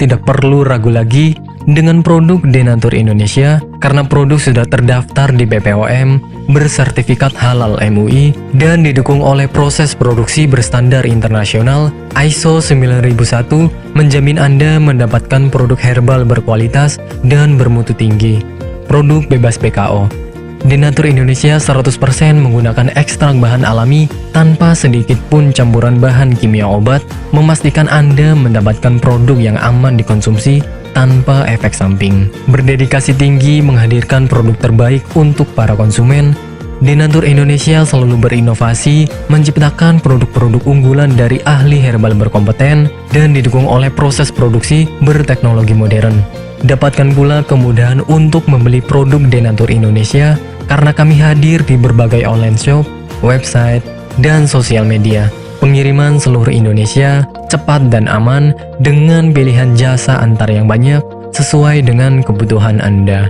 tidak perlu ragu lagi dengan produk Denatur Indonesia karena produk sudah terdaftar di BPOM, bersertifikat halal MUI, dan didukung oleh proses produksi berstandar internasional ISO 9001 menjamin Anda mendapatkan produk herbal berkualitas dan bermutu tinggi. Produk bebas BKO. Denatur Indonesia 100% menggunakan ekstrak bahan alami tanpa sedikit pun campuran bahan kimia obat, memastikan Anda mendapatkan produk yang aman dikonsumsi tanpa efek samping. Berdedikasi tinggi menghadirkan produk terbaik untuk para konsumen, Denatur Indonesia selalu berinovasi, menciptakan produk-produk unggulan dari ahli herbal berkompeten dan didukung oleh proses produksi berteknologi modern. Dapatkan pula kemudahan untuk membeli produk Denatur Indonesia karena kami hadir di berbagai online shop, website, dan sosial media. Pengiriman seluruh Indonesia, cepat dan aman dengan pilihan jasa antar yang banyak sesuai dengan kebutuhan Anda.